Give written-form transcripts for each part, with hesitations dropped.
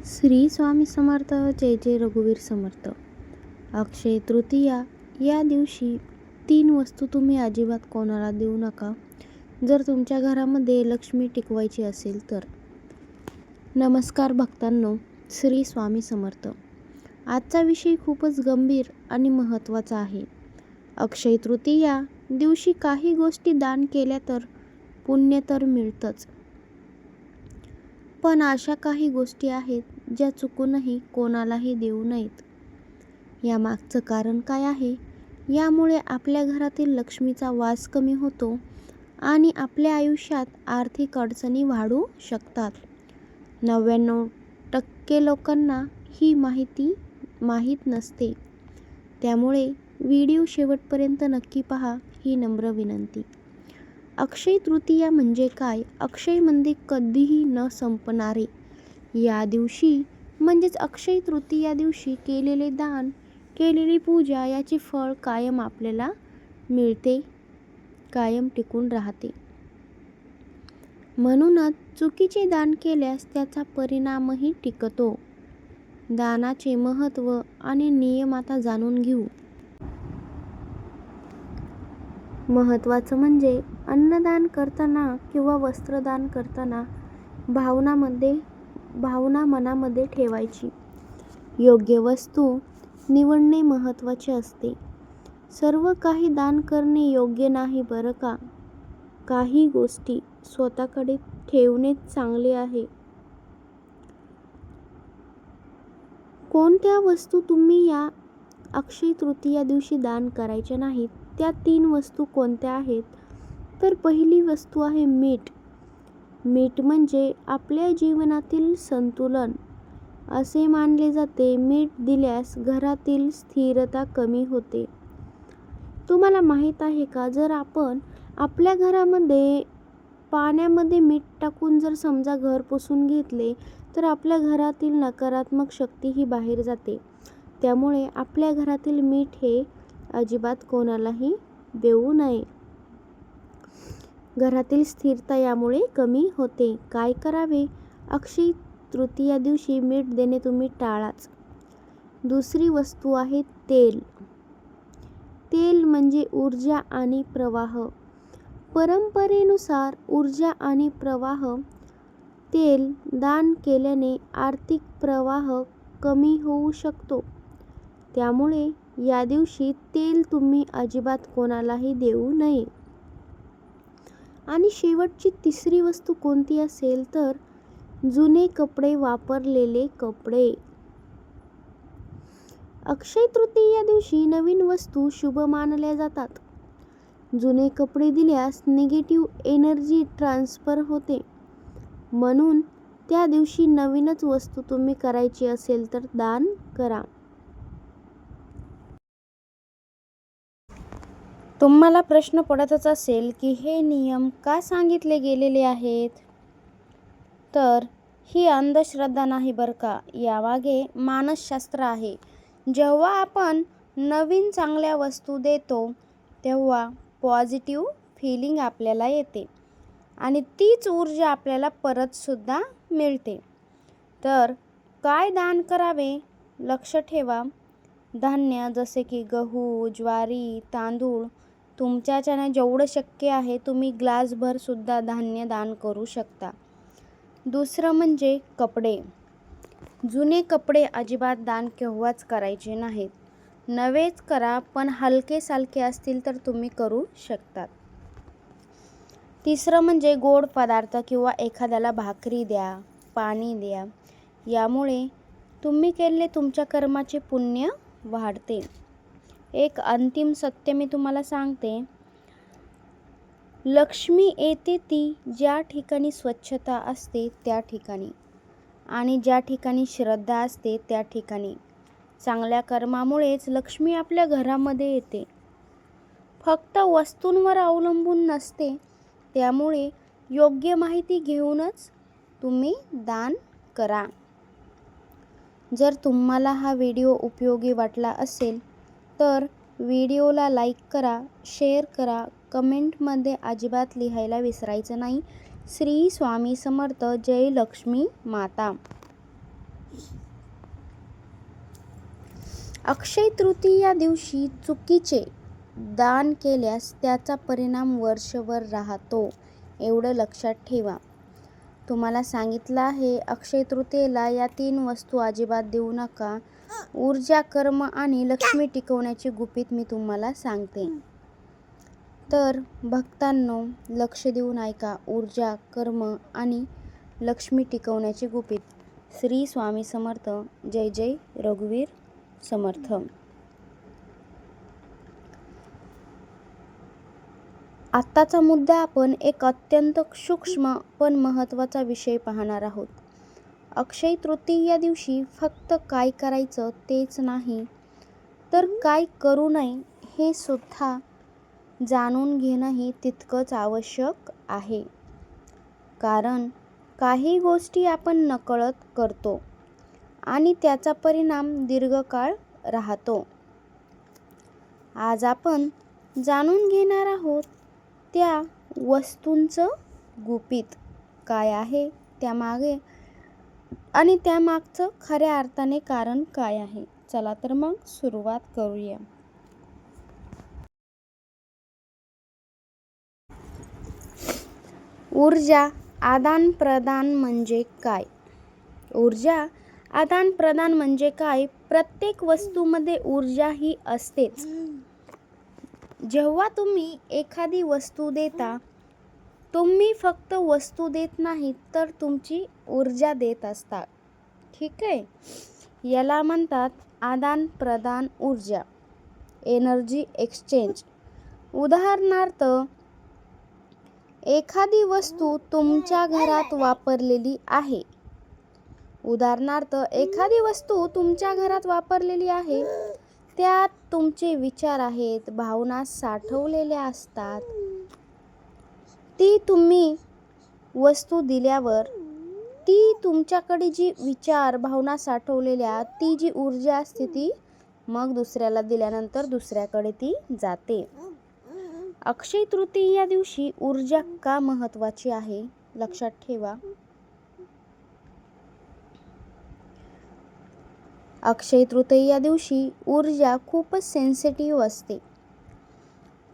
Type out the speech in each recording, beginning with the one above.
श्री स्वामी समर्थ. जय जय रघुवीर समर्थ. अक्षय तृतीया या दिवशी 3 वस्तू तुम्ही अजिबात कोणाला देऊ नका, जर तुमच्या घरामध्ये लक्ष्मी टिकवायची असेल तर. नमस्कार भक्तांनो, श्री स्वामी समर्थ. आजचा विषय खूपच गंभीर आणि महत्त्वाचा आहे. अक्षय तृतीया दिवशी काही गोष्टी दान केल्या तर पुण्य तर मिळतंच, पण अशा काही गोष्टी आहेत ज्या चुकूनही कोणालाही देऊ नयेत. यामागचं कारण काय आहे? यामुळे आपल्या घरातील लक्ष्मीचा वास कमी होतो आणि आपल्या आयुष्यात आर्थिक अडचणी वाढू शकतात. 99% लोकांना ही माहिती माहीत नसते. त्यामुळे व्हिडिओ शेवटपर्यंत नक्की पहा, ही नम्र विनंती. अक्षय तृतीया म्हणजे काय? अक्षय म्हणजे कधीही न संपणारे. या दिवशी म्हणजेच अक्षय तृतीया दिवशी केलेले दान, केलेली पूजा याचे फळ कायम आपल्याला मिळते, कायम टिकून राहते. म्हणूनच चुकीचे दान केल्यास त्याचा परिणामही टिकतो. दानाचे महत्त्व आणि नियम आता जाणून घेऊ. महत्त्वाचं म्हणजे अन्नदान करताना किंवा वस्त्रदान करताना भावना मनामध्ये ठेवायची. योग्य वस्तू निवडणे महत्त्वाचे असते. सर्व काही दान करणे योग्य नाही बरं का. काही गोष्टी स्वतःकडे ठेवणे चांगले आहे. कोणत्या वस्तू तुम्ही या अक्षय तृतीया दिवशी दान करायच्या नाहीत? त्या 3 वस्तू कोणत्या आहेत? तर पहिली वस्तू आहे मीठ. मीठ म्हणजे आपल्या जीवनातील संतुलन. असे मानले जाते, मीठ दिल्यास घरातील स्थिरता कमी होते. तुम्हाला माहीत आहे का, जर आपण आपल्या घरामध्ये पाण्यामध्ये मीठ टाकून जर समजा घर पुसून घेतले, तर आपल्या घरातील नकारात्मक शक्ती ही बाहेर जाते. त्यामुळे आपल्या घरातील मीठ हे अजिबात कोणालाही देऊ नये. घरातील स्थिरता यामुळे कमी होते. काय करावे? अक्षय तृतीया दिवशी मीठ देणे तुम्ही टाळाच. दुसरी वस्तू आहे तेल. तेल म्हणजे ऊर्जा आणि प्रवाह. परंपरेनुसार ऊर्जा आणि प्रवाह. तेल दान केल्याने आर्थिक प्रवाह कमी होऊ शकतो. त्यामुळे या दिवशी तेल तुम्ही अजिबात कोणालाही देऊ नये. आणि शेवटची तिसरी वस्तू कोणती असेल तर जुने कपडे, वापरलेले कपडे. अक्षय तृतीया दिवशी नवीन वस्तू शुभ मानल्या जातात. जुने कपडे दिल्यास निगेटिव्ह एनर्जी ट्रान्सफर होते. म्हणून त्या दिवशी नवीनच वस्तू तुम्ही करायची असेल तर दान करा. तुम्हाला प्रश्न पडतच असेल की हे नियम का सांगितले गेलेले आहेत? तर ही अंधश्रद्धा नाही बरं का. यामागे मानसशास्त्र आहे. जेव्हा आपण नवीन चांगल्या वस्तू देतो तेव्हा पॉझिटिव्ह फीलिंग आपल्याला येते आणि तीच ऊर्जा आपल्याला परतसुद्धा मिळते. तर काय दान करावे? लक्ष ठेवा. धान्य जसे की गहू, ज्वारी, तांदूळ. तुमच्याच्याने जेवढं शक्य आहे तुम्ही ग्लासभरसुद्धा धान्य दान करू शकता. दुसरं म्हणजे कपडे. जुने कपडे अजिबात दान केव्हाच करायचे नाहीत. नवेच करा, पण हलके सालके असतील तर तुम्ही करू शकतात. तिसरं म्हणजे गोड पदार्थ किंवा एखाद्याला भाकरी द्या, पाणी द्या. यामुळे तुम्ही केलेले तुमच्या कर्माचे पुण्य वाढते. एक अंतिम सत्य मी तुम्हाला सांगते. लक्ष्मी येते ती ज्या ठिकाणी स्वच्छता असते त्या ठिकाणी आणि ज्या ठिकाणी श्रद्धा असते त्या ठिकाणी. चांगल्या कर्मामुळेच लक्ष्मी आपल्या घरामध्ये येते. फक्त वस्तूंवर अवलंबून नसते. त्यामुळे योग्य माहिती घेऊनच तुम्ही दान करा. जर तुम्हाला हा व्हिडिओ उपयोगी वाटला असेल तर व्हिडिओला लाईक करा, शेअर करा, कमेंटमध्ये अजिबात लिहायला विसरायचं नाही. श्री स्वामी समर्थ. जय लक्ष्मी माता. अक्षय तृतीया दिवशी चुकीचे दान केल्यास त्याचा परिणाम वर्षभर राहतो, एवढं लक्षात ठेवा. तुम्हाला सांगितलं आहे अक्षय तृतीयेला या 3 वस्तू अजिबात देऊ नका. ऊर्जा, कर्म आणि लक्ष्मी टिकवण्याची गुपित मी तुम्हाला सांगते. तर भक्तांनो, लक्ष देऊन ऐका. ऊर्जा, कर्म आणि लक्ष्मी टिकवण्याची गुपित. श्री स्वामी समर्थ. जय जय रघुवीर समर्थ. आत्ताचा मुद्दा आपण एक अत्यंत सूक्ष्म पण महत्त्वाचा विषय पाहणार आहोत. अक्षय तृतीया दिवशी फक्त काय करायचं तेच नाही, तर काय करू नये हे सुद्धा जाणून घेणंही तितकंच आवश्यक आहे. कारण काही गोष्टी आपण नकळत करतो आणि त्याचा परिणाम दीर्घकाळ राहतो. आज आपण जाणून घेणार आहोत त्या वस्तूंचं गुपित काय आहे त्यामागे आणि त्यामागचं खऱ्या अर्थाने कारण काय आहे. चला तर मग सुरुवात करूया. ऊर्जा आदान प्रदान म्हणजे काय? ऊर्जा आदान प्रदान म्हणजे काय? प्रत्येक वस्तूमध्ये ऊर्जा ही असतेच. जेव्हा तुम्ही एखादी वस्तू देता, तुम्ही फक्त वस्तू देत नाहीत तर तुमची ऊर्जा देत असता. ठीक आहे, याला म्हणतात आदान प्रदान ऊर्जा, एनर्जी एक्सचेंज. उदाहरणार्थ, एखादी वस्तू तुमच्या घरात वापरलेली आहे. त्यात तुमचे विचार आहेत, भावना साठवलेल्या असतात. ती तुम्ही वस्तू दिल्यावर ती तुमच्याकडे जी विचार भावना साठवलेल्या ती जी ऊर्जा असते ती मग दुसऱ्याला दिल्यानंतर दुसऱ्याकडे ती जाते. अक्षय तृतीया दिवशी ऊर्जा का महत्त्वाची आहे लक्षात ठेवा. अक्षय तृतीया दिवशी ऊर्जा खूपच सेन्सिटिव्ह असते.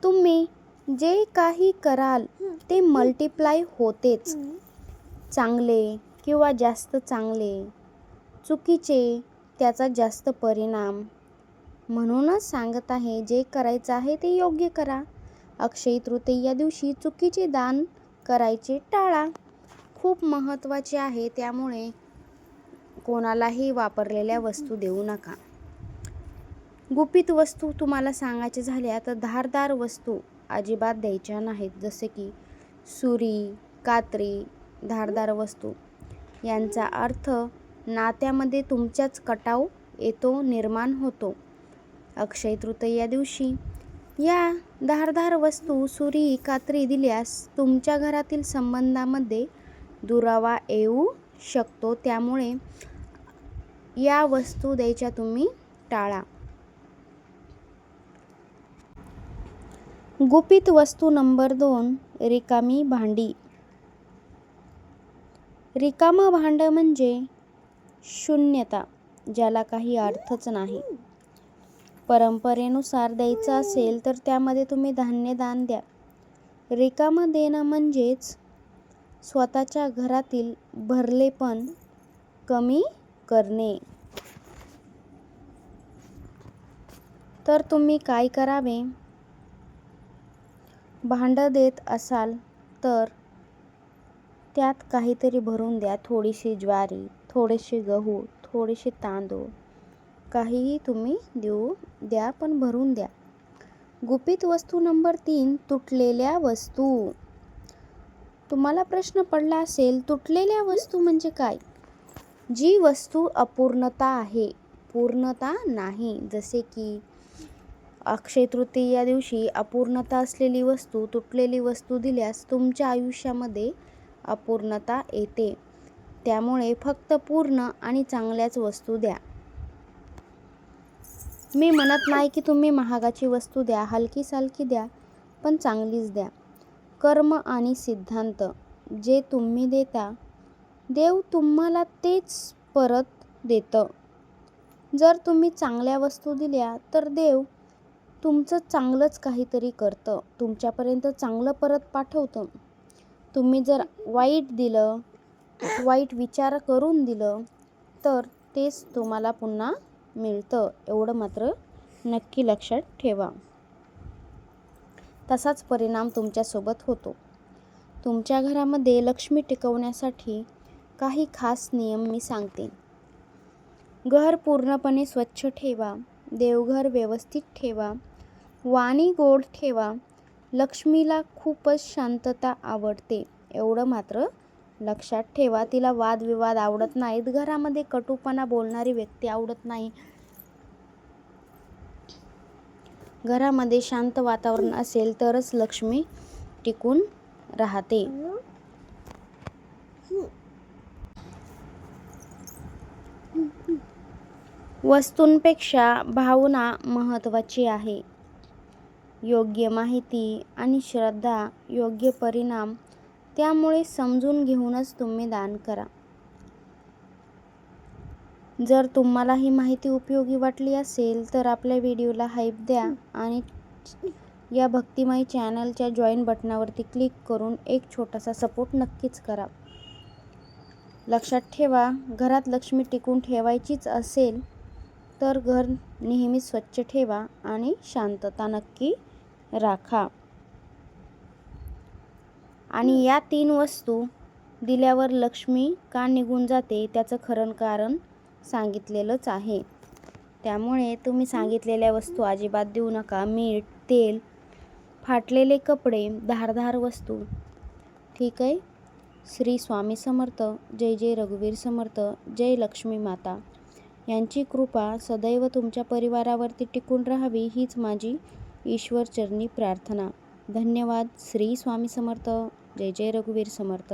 तुम्ही जे काही कराल ते मल्टिप्लाय होतेच. चांगले किंवा जास्त चांगले, चुकीचे त्याचा जास्त परिणाम. म्हणूनच सांगत आहे, जे करायचं आहे ते योग्य करा. अक्षय तृतीया दिवशी चुकीचे दान करायचे टाळा. खूप महत्त्वाचे आहे, त्यामुळे कोणालाही वापरलेल्या वस्तू देऊ नका. गुपित वस्तू तुम्हाला सांगायचे झाल्या तर धारदार वस्तू अजिबात द्यायच्या नाहीत. जसे की सुरी, कात्री, धारदार वस्तू. यांचा अर्थ नात्यामध्ये तुमच्याच कटाव येतो, निर्माण होतो. अक्षय तृतीया दिवशी या धारदार वस्तू, सुरी, कात्री दिल्यास तुमच्या घरातील संबंधामध्ये दुरावा येऊ शकतो. त्यामुळे या वस्तू द्यायच्या तुम्ही टाळा. गुपित वस्तू नंबर 2, रिकामी भांडी. रिकामं भांडं म्हणजे शून्यता, ज्याला काही अर्थच नाही. परंपरेनुसार द्यायचं असेल तर त्यामध्ये तुम्ही धान्य दान द्या. रिकामं देणं म्हणजेच स्वतःच्या घरातील भरलेपण कमी करणे. तर तुम्ही काय करावे? भांडं देत असाल तर त्यात काहीतरी भरून द्या. थोडीशी ज्वारी, थोडेसे गहू, थोडेसे तांदूळ, काहीही तुम्ही देऊ द्या, पण भरून द्या. गुपित वस्तू नंबर 3, तुटलेल्या वस्तू. तुम्हाला प्रश्न पडला असेल, तुटलेल्या वस्तू म्हणजे काय? जी वस्तू अपूर्णता आहे, पूर्णता नाही. जसे की अक्षय तृतीया दिवशी अपूर्णता असलेली वस्तू, तुटलेली वस्तू दिल्यास तुमच्या आयुष्यामध्ये अपूर्णता येते. त्यामुळे फक्त पूर्ण आणि चांगल्याच वस्तू द्या. मी म्हणत नाही की तुम्ही महागाची वस्तू द्या, हलकी सालकी द्या, पण चांगलीच द्या. कर्म आणि सिद्धांत. जे तुम्ही देता, देव तुम्हाला तेच परत देतं. जर तुम्ही चांगल्या वस्तू दिल्या तर देव तुमचं चांगलंच काहीतरी करतं, तुमच्यापर्यंत चांगलं परत पाठवतं. तुम्ही जर वाईट दिलं, वाईट विचार करून दिलं तर तेच तुम्हाला पुन्हा मिळतं, एवढं मात्र नक्की लक्षात ठेवा. तसाच परिणाम तुमच्यासोबत होतो. तुमच्या घरामध्ये लक्ष्मी टिकवण्यासाठी काही खास नियम मी सांगते. घर पूर्णपणे स्वच्छ ठेवा, देवघर व्यवस्थित ठेवा, वाणी गोड ठेवा. लक्ष्मीला खूपच शांतता आवडते, एवढं मात्र लक्षात ठेवा. तिला वादविवाद आवडत नाहीत, घरामध्ये कटुपणा बोलणारी व्यक्ती आवडत नाही. घरामध्ये शांत वातावरण असेल तरच लक्ष्मी टिकून राहते. वस्तूंपेक्षा भावना महत्त्वाची आहे. योग्य माहिती आणि श्रद्धा, योग्य परिणाम, त्यामुळे समजून घेऊनच तुम्ही दान करा. जर तुम्हाला ही माहिती उपयोगी वाटली असेल तर आपल्या व्हिडिओला हाईप द्या आणि या भक्तिमय चॅनलच्या जॉईन बटनावरती क्लिक करून एक छोटासा सपोर्ट नक्कीच करा. लक्षात ठेवा, घरात लक्ष्मी टिकून ठेवायचीच असेल तर घर नेहमी स्वच्छ ठेवा आणि शांतता नक्की राखा. आणि या 3 वस्तू दिल्यावर लक्ष्मी का निघून जाते त्याचं खरं कारण सांगितलेलंच आहे. त्यामुळे तुम्ही सांगितलेल्या वस्तू अजिबात देऊ नका. मीठ, तेल, फाटलेले कपडे, धारदार वस्तू. ठीक आहे. श्री स्वामी समर्थ. जय जय रघुवीर समर्थ. जय लक्ष्मी माता. यांची कृपा सदैव तुमच्या परिवारावरती टिकून राहावी हीच माझी ईश्वरचरणी प्रार्थना. धन्यवाद. श्री स्वामी समर्थ. जय जय रघुवीर समर्थ.